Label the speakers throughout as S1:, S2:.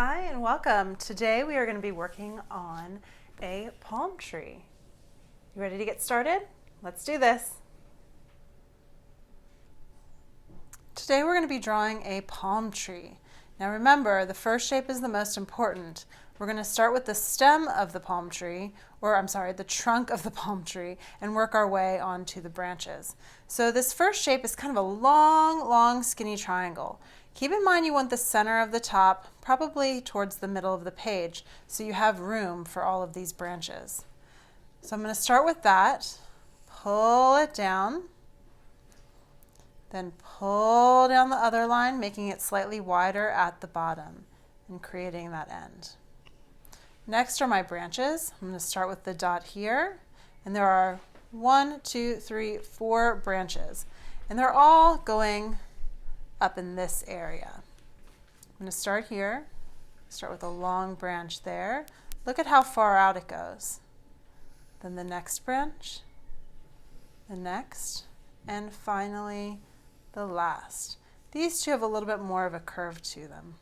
S1: Hi and welcome. Today we are going to be working on a palm tree. You ready to get started? Let's do this. Today we're going to be drawing a palm tree. Now remember, the first shape is the most important. We're going to start with the stem of the palm tree, the trunk of the palm tree, and work our way onto the branches. So this first shape is kind of a long, skinny triangle. Keep in mind you want the center of the top probably towards the middle of the page so you have room for all of these branches. So I'm going to start with that, pull it down, then pull down the other line, making it slightly wider at the bottom and creating that end. Next are my branches. I'm going to start with the dot here, and there are 1, 2, 3, 4 branches, and they're all going up in this area. I'm going to start here, start with a long branch there. Look at how far out it goes. Then the next branch, the next, and finally the last. These two have a little bit more of a curve to them.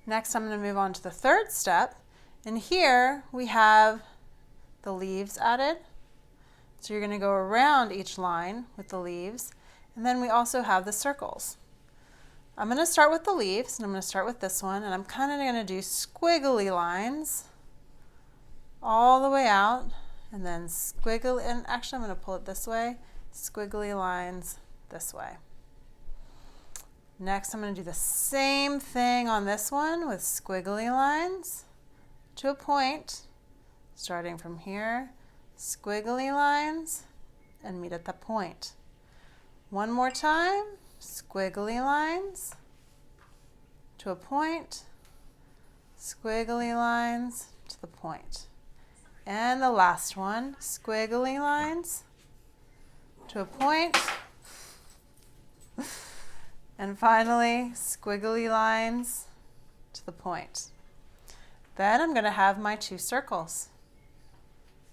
S1: Next, I'm going to move on to the third step, and here we have the leaves added. So you're going to go around each line with the leaves, and then we also have the circles. I'm going to start with the leaves, and I'm going to start with this one, and I'm kind of going to do squiggly lines all the way out, and then squiggly, and actually I'm going to pull it this way, squiggly lines this way. Next, I'm going to do the same thing on this one with squiggly lines to a point, starting from here, squiggly lines, and meet at the point. One more time, squiggly lines to a point, squiggly lines to the point. And the last one, squiggly lines to a point, and finally, squiggly lines to the point. Then I'm going to have my 2 circles.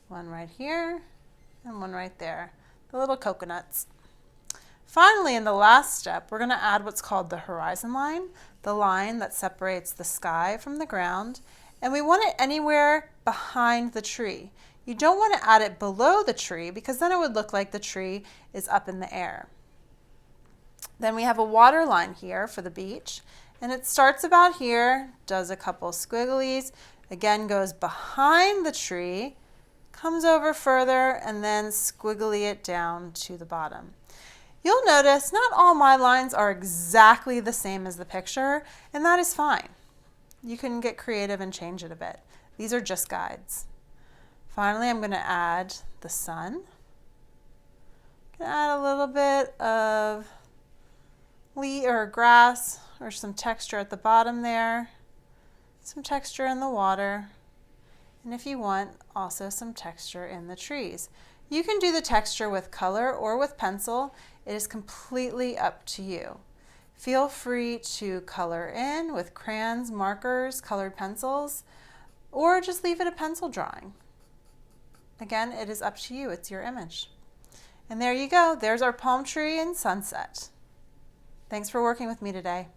S1: One right here and one right there, the little coconuts. Finally, in the last step, we're going to add what's called the horizon line, the line that separates the sky from the ground, and we want it anywhere behind the tree. You don't want to add it below the tree because then it would look like the tree is up in the air. Then we have a water line here for the beach, and it starts about here, does a couple squigglies, again goes behind the tree, comes over further, and then squiggly it down to the bottom. You'll notice not all my lines are exactly the same as the picture, and that is fine. You can get creative and change it a bit. These are just guides. Finally, I'm going to add the sun. I'm going to add a little bit of leaf or grass or some texture at the bottom there, some texture in the water, and if you want, also some texture in the trees. You can do the texture with color or with pencil. It is completely up to you. Feel free to color in with crayons, markers, colored pencils, or just leave it a pencil drawing. Again, it is up to you. It's your image. And there you go. There's our palm tree and sunset. Thanks for working with me today.